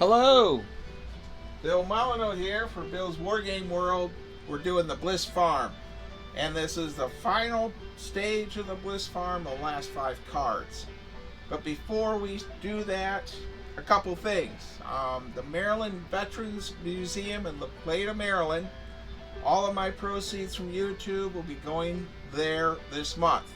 Hello, Bill Molyneux here for Bill's Wargame World. We're doing the Bliss Farm, and this is the final stage of the Bliss Farm, the last 5 cards. But before we do that, a couple things. The Maryland Veterans Museum in La Plata, Maryland, all of my proceeds from YouTube will be going there this month.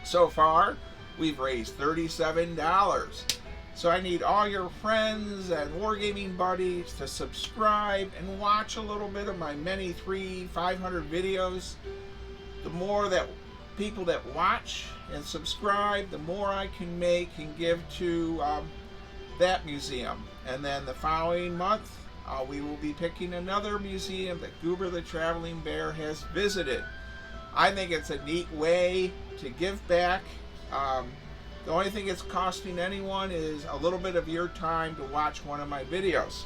So far, we've raised $37. So I need all your friends and wargaming buddies to subscribe and watch a little bit of my many 500 videos. The more that people that watch and subscribe, the more I can make and give to that museum. And then the following month, we will be picking another museum that Goober the Traveling Bear has visited. I think it's a neat way to give back. The only thing it's costing anyone is a little bit of your time to watch one of my videos.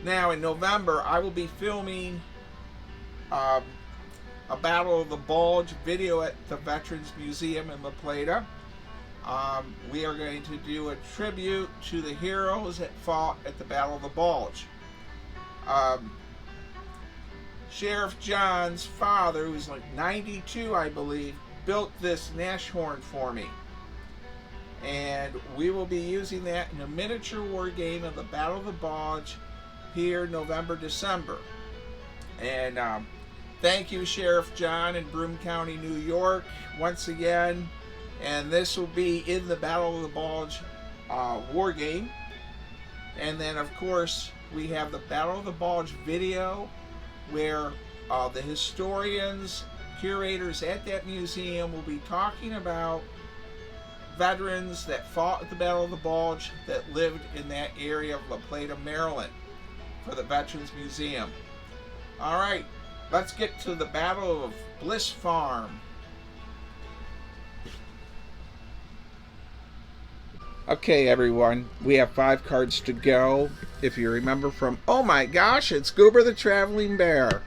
Now in November, I will be filming a Battle of the Bulge video at the Veterans Museum in La Plata. We are going to do a tribute to the heroes that fought at the Battle of the Bulge. Sheriff John's father, who's like 92 I believe, built this Nashorn for me. And we will be using that in a miniature war game of the Battle of the Bulge here November, December. And thank you, Sheriff John in Broome County, New York, once again. And this will be in the Battle of the Bulge war game. And then, of course, we have the Battle of the Bulge video where the historians, curators at that museum will be talking about veterans that fought at the Battle of the Bulge that lived in that area of La Plata, Maryland for the Veterans Museum. Alright, let's get to the Battle of Bliss Farm. Okay everyone, we have 5 cards to go. If you remember from, oh my gosh, it's Goober the Traveling Bear.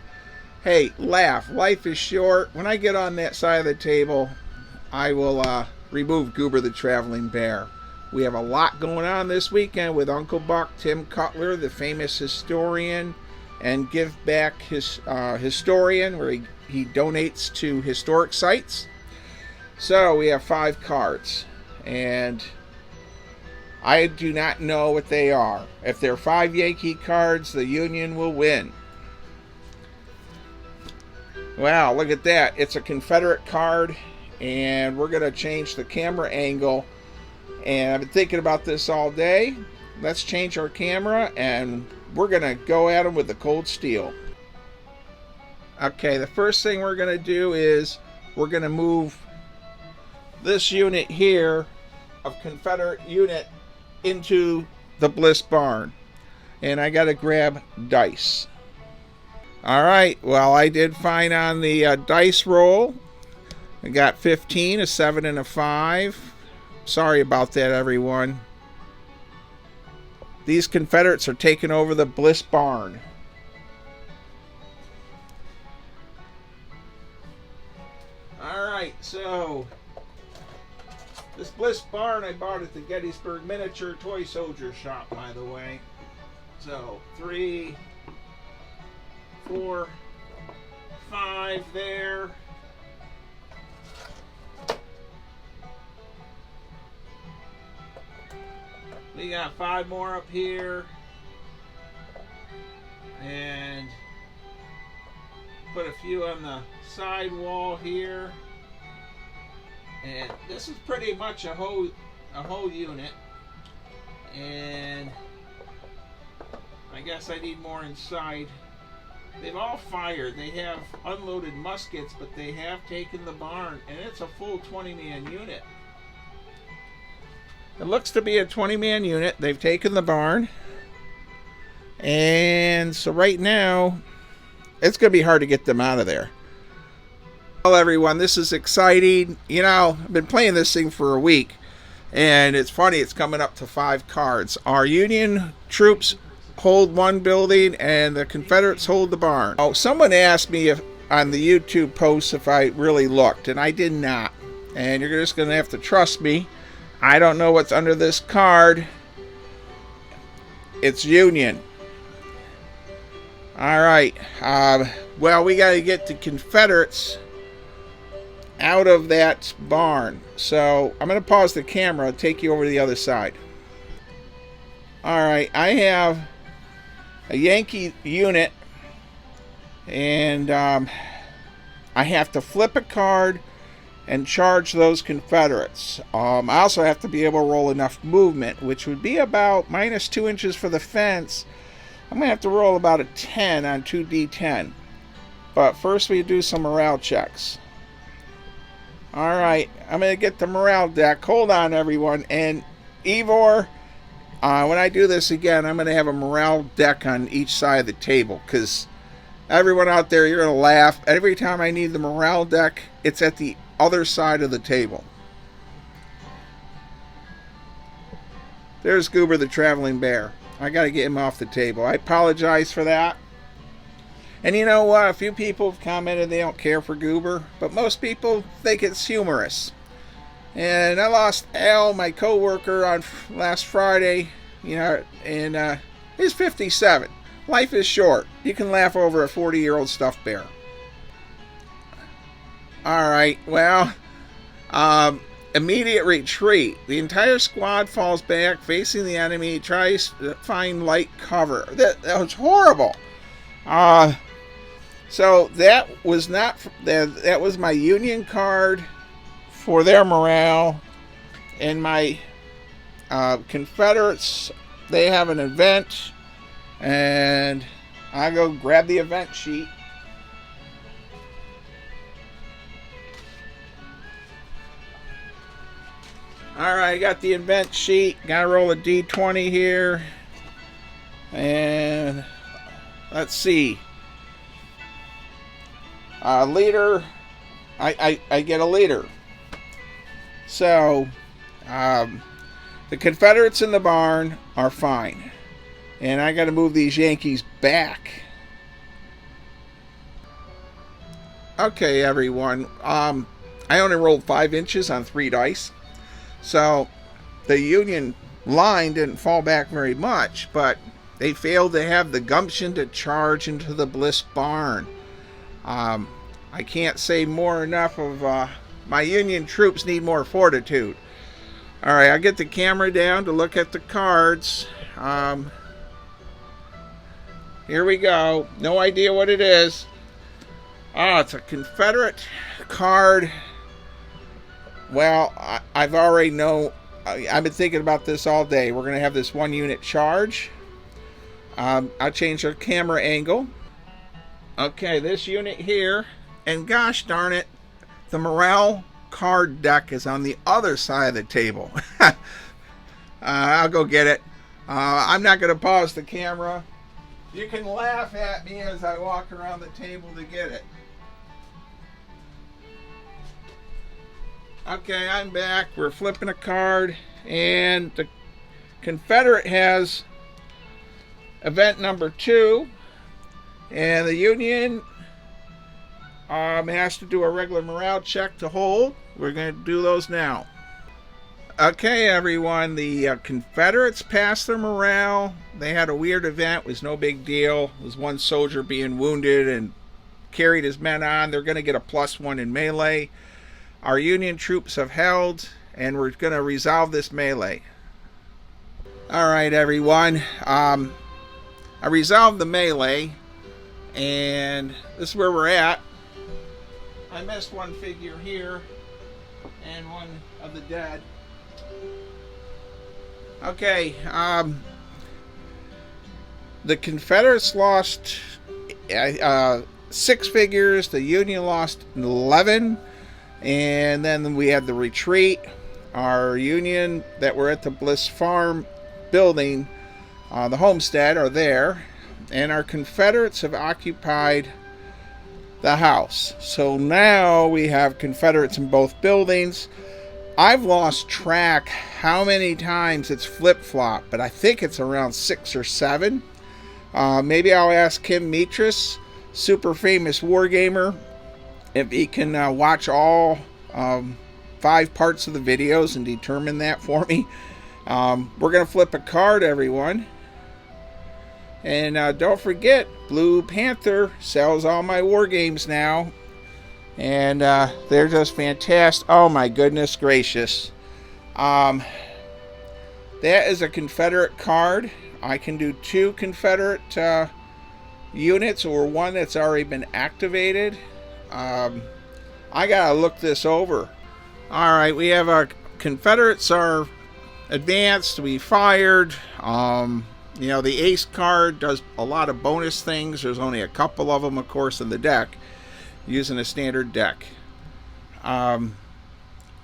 Hey, laugh, life is short. When I get on that side of the table, I will remove Goober the Traveling Bear. We have a lot going on this weekend with Uncle Buck, Tim Cutler, the famous historian, and Give Back his historian, where he donates to historic sites. So we have 5 cards, and I do not know what they are. If they're 5 Yankee cards, the Union will win. Wow, look at that. It's a Confederate card, and we're going to change the camera angle. And I've been thinking about this all day. Let's change our camera, and we're going to go at them with the cold steel. Okay, the first thing we're going to do is we're going to move this unit here of Confederate unit into the Bliss barn. And I got to grab dice. Alright, well, I did fine on the dice roll. I got 15, a 7, and a 5. Sorry about that, everyone. These Confederates are taking over the Bliss barn. Alright, so this Bliss barn I bought at the Gettysburg Miniature Toy Soldier Shop, by the way. So 3, 4, 5 there. We got 5 more up here. And put a few on the side wall here. And this is pretty much a whole unit. And I guess I need more inside. They've all fired. They have unloaded muskets, but they have taken the barn, and it's a full 20-man unit. It looks to be a 20-man unit. They've taken the barn. And so right now, it's going to be hard to get them out of there. Well, everyone, this is exciting. You know, I've been playing this thing for a week, and it's funny, it's coming up to 5 cards. Our Union troops hold one building, and the Confederates hold the barn. Oh, someone asked me if on the YouTube post if I really looked, and I did not. And you're just going to have to trust me. I don't know what's under this card, It's Union. All right. Well, we got to get the Confederates out of that barn. So I'm going to pause the camera and take you over to the other side. All right. I have a Yankee unit, and I have to flip a card and charge those Confederates. I also have to be able to roll enough movement, which would be about -2 inches for the fence. I'm going to have to roll about a 10 on 2d10. But first we do some morale checks. Alright, I'm going to get the morale deck. Hold on, everyone. And Ivor, when I do this again, I'm going to have a morale deck on each side of the table. Because everyone out there, you're going to laugh. Every time I need the morale deck, it's at the other side of the table. There's Goober the Traveling Bear. I got to get him off the table. I apologize for that. And you know what? A few people have commented they don't care for Goober, but most people think it's humorous. And I lost Al, my co-worker, on last Friday. You know, and he's 57. Life is short. You can laugh over a 40-year-old stuffed bear. All right. Well, immediate retreat. The entire squad falls back, facing the enemy, tries to find light cover. That was horrible. So that was not that was my Union card for their morale, and my Confederates, they have an event, and I go grab the event sheet. Alright, I got the event sheet. Gotta roll a d20 here. And let's see. Leader. I get a leader. So, the Confederates in the barn are fine. And I gotta move these Yankees back. Okay, everyone. I only rolled 5 inches on 3 dice. So the Union line didn't fall back very much, but they failed to have the gumption to charge into the Bliss barn. I can't say more enough of my Union troops need more fortitude. All right, I'll get the camera down to look at the cards. Here we go. No idea what it is. Oh, it's a Confederate card. Well, I've already know. I've been thinking about this all day. We're going to have this 1 unit charge. I'll change our camera angle. Okay, this unit here. And gosh darn it, the morale card deck is on the other side of the table. I'll go get it. I'm not going to pause the camera. You can laugh at me as I walk around the table to get it. Okay, I'm back. We're flipping a card, and the Confederate has event number 2, and the Union has to do a regular morale check to hold. We're going to do those now. Okay, everyone, the Confederates passed their morale. They had a weird event. It was no big deal. It was one soldier being wounded and carried his men on. They're going to get a +1 in melee. Our Union troops have held, and we're going to resolve this melee. All right, everyone. I resolved the melee, and this is where we're at. I missed one figure here, and one of the dead. Okay, the Confederates lost 6 figures. The Union lost 11. And then we had the retreat. Our Union that were at the Bliss Farm building, the homestead, are there. And our Confederates have occupied the house. So now we have Confederates in both buildings. I've lost track how many times it's flip-flopped, but I think it's around 6 or 7. Maybe I'll ask Kim Mitras, super famous wargamer, if he can watch all 5 parts of the videos and determine that for me. We're going to flip a card, everyone. And don't forget, Blue Panther sells all my war games now. And they're just fantastic. Oh my goodness gracious. That is a Confederate card. I can do 2 Confederate units or one that's already been activated. I gotta look this over. Alright, we have our Confederates are advanced. We fired. You know, the Ace card does a lot of bonus things. There's only a couple of them, of course, in the deck, using a standard deck. I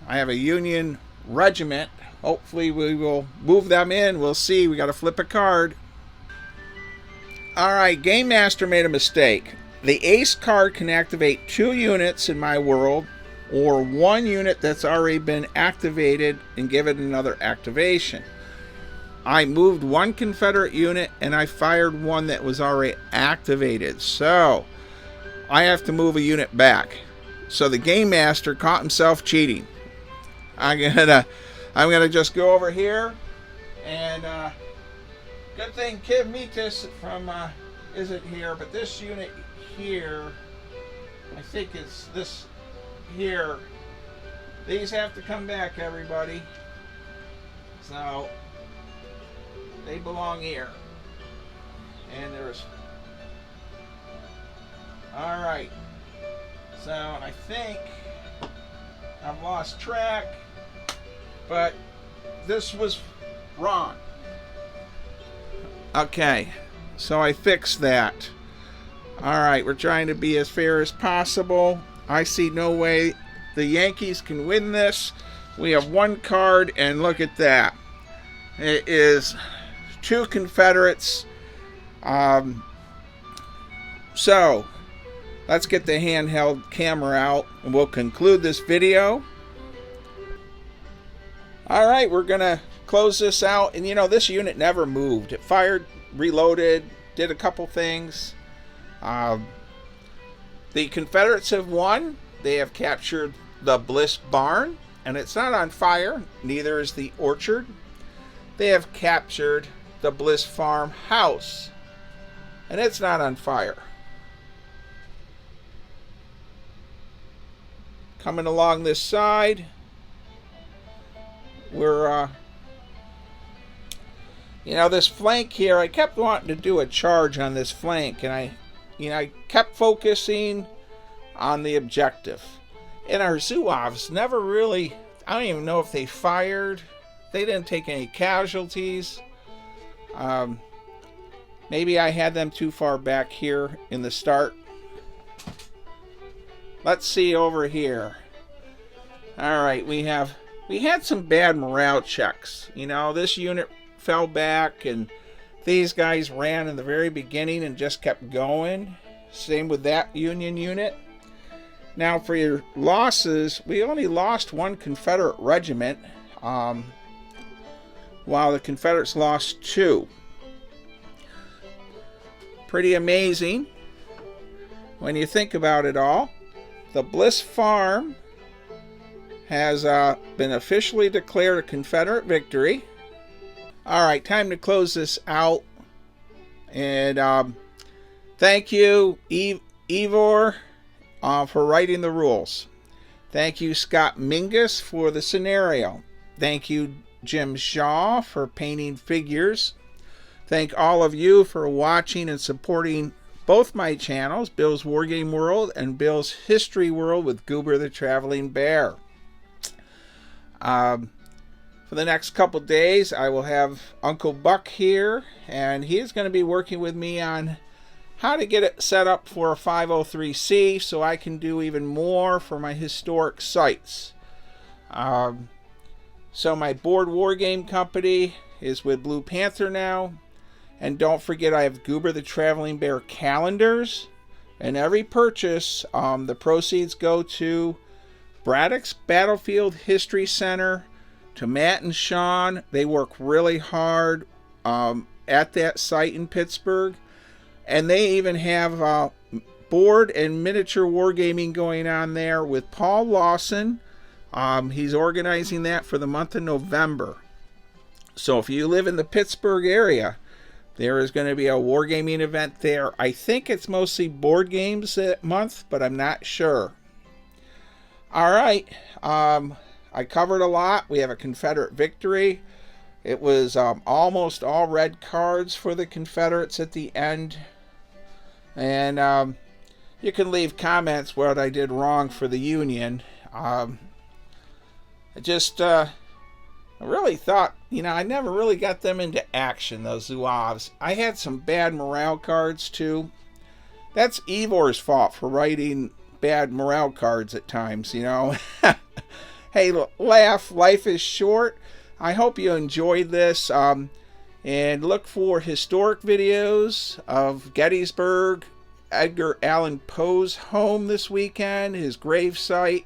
have a Union regiment. Hopefully we will move them in. We'll see. We got to flip a card. Alright, Game Master made a mistake. The Ace card can activate 2 units in my world, or 1 unit that's already been activated and give it another activation. I moved 1 Confederate unit and I fired 1 that was already activated. So I have to move a unit back. So the Game Master caught himself cheating. I'm gonna just go over here, and good thing Kid Metis from isn't here, but this unit here, I think it's this here. These have to come back, everybody. So they belong here. And there's, all right. So I think I've lost track, but this was wrong. Okay, so I fixed that. All right, we're trying to be as fair as possible. I see no way the Yankees can win this. We have 1 card, and look at that. It is 2 Confederates. So let's get the handheld camera out, and we'll conclude this video. All right, we're gonna close this out, and you know, this unit never moved. It fired, reloaded, did a couple things. The Confederates have won. They have captured the Bliss Barn, and it's not on fire. Neither is the orchard. They have captured the Bliss Farm house, and it's not on fire. Coming along this side, we're you know, this flank here, I kept wanting to do a charge on this flank, and I kept focusing on the objective. And our Zouaves never really, I don't even know if they fired. They didn't take any casualties. Maybe I had them too far back here in the start. Let's see over here. Alright, we had some bad morale checks. You know, this unit fell back, and these guys ran in the very beginning and just kept going. Same with that Union unit. Now for your losses, we only lost 1 Confederate regiment, while the Confederates lost 2. Pretty amazing when you think about it all. The Bliss Farm has been officially declared a Confederate victory. Alright, time to close this out. And thank you, Ivor, for writing the rules. Thank you, Scott Mingus, for the scenario. Thank you, Jim Shaw, for painting figures. Thank all of you for watching and supporting both my channels, Bill's Wargame World and Bill's History World with Goober the Traveling Bear. For the next couple days, I will have Uncle Buck here, and he is going to be working with me on how to get it set up for a 503c so I can do even more for my historic sites. So my board war game company is with Blue Panther now. And don't forget, I have Goober the Traveling Bear calendars. And every purchase, the proceeds go to Braddock's Battlefield History Center, to Matt and Sean. They work really hard at that site in Pittsburgh. And they even have board and miniature wargaming going on there with Paul Lawson. He's organizing that for the month of November. So if you live in the Pittsburgh area, There is going to be a wargaming event there. I think it's mostly board games that month, but I'm not sure. All right. I covered a lot. We have a Confederate victory. It was almost all red cards for the Confederates at the end. And you can leave comments what I did wrong for the Union. I really thought, I never really got them into action, those Zouaves. I had some bad morale cards, too. That's Ivor's fault for writing bad morale cards at times, Hey, laugh. Life is short. I hope you enjoyed this. And look for historic videos of Gettysburg, Edgar Allan Poe's home this weekend, his grave site.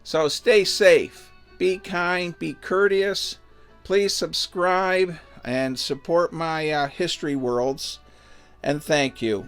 So stay safe. Be kind, be courteous. Please subscribe and support my History Worlds. And thank you.